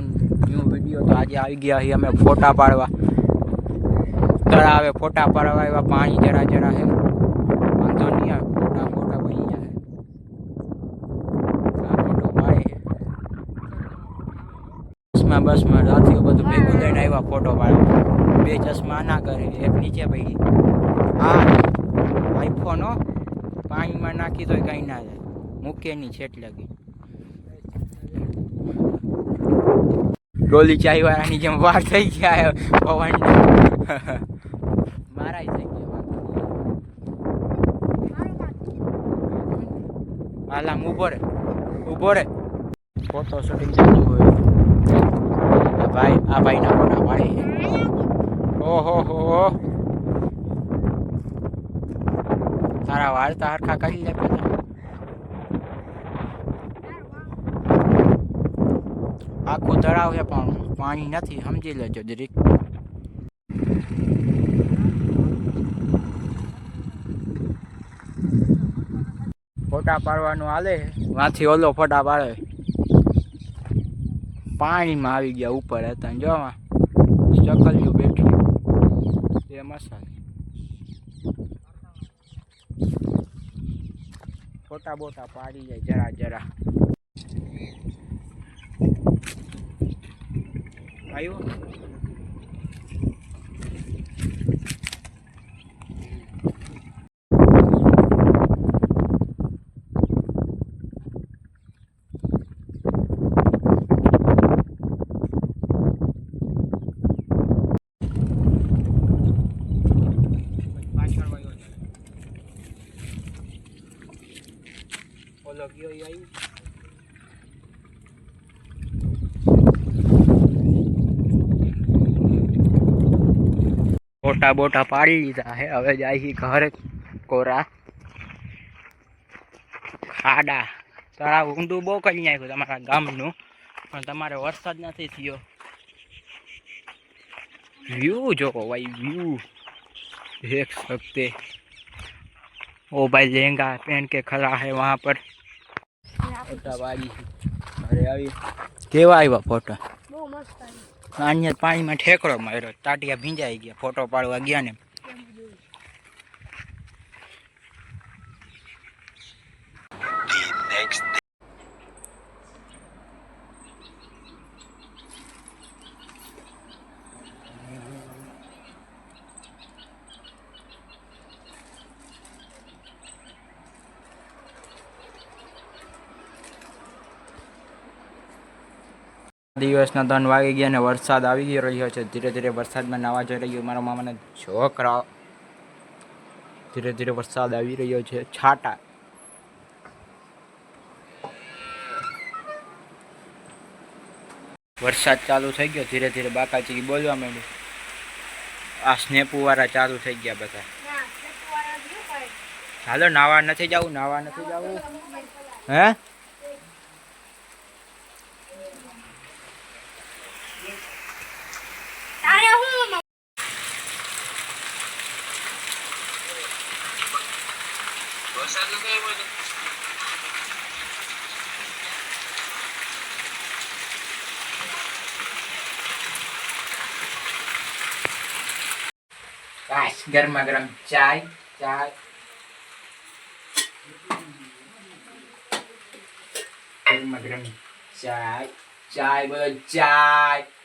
new video તો આજે આવી ગયા છીએ અમે ફોટા પાડવા તળાવે ફોટા પાડવા એવા પાણી જરા જરા છે વાંધો નહીં આવે ફોટા બની જાય આ ફોટો પાડે બસમાં સાથીઓ બધું ભેગું લઈને આવ્યા ફોટો પાડવા બે ચશ્મા ના કરે એક નીચે ભાઈ હા આઈફોન પાણીમાં નાખી તો કંઈ ના જાય મૂકે નહીં છેટ લગી ડોલી ચાય વાળાની જેમ વાર થઈ ગયા પવન મારાય થઈ ગયા હાલામ ઉભો રે ફોટો શૂટિંગ ચાલુ હોય આ ભાઈના ફોટા પાડે ઓહો તારા વાળ તો હરખા કરી લે પેલા આખું તળાવ છે પણ પાણી નથી સમજી લેજો દરેક ફોટા પાડવાનું હાલે વાંથી ઓલો ફોટા પાડે પાણીમાં આવી ગયા ઉપર હતા જોવા ચકલિયું બેઠું એ મસાલે ફોટા બોટા પાડી જાય જરા આવ્યો ઓલો ગયો આવ્યું ફોટા બોટા પાડી લીધા હે હવે જાય ઘરે કોરા ખાડા તળાવ ઊંડું બહુ કરી નાખ્યું તમારા ગામનું પણ તમારે વરસાદ નથી થયો વ્યૂ જોવો ભાઈ વ્યૂ देख सकते ओ भाई लहंगा पहन के खड़ा है वहाँ पर फोटा वाली अरे अभी केवा आया फोटा पानी में ठेकरो मारो टाटिया भींजाई गया फोटो पाड़वा गया ने દિવસના 3 વાગી ગયા ને વરસાદ આવી રહ્યો છે ધીરે ધીરે વરસાદમાં નાવા જઈ રહ્યો મારા મામાના છોકરા ધીરે ધીરે વરસાદ આવી રહ્યો છે છાટા વરસાદ ચાલુ થઈ ગયો ધીરે ધીરે બાકાજી બોલવા માંડ્યું આ સ્નેપુ વાળા ચાલુ થઈ ગયા બધા હાલો નાવા નથી જવું હે guys गर्मा गर्म चाय गर्मा गर्म चाय बोलो चाय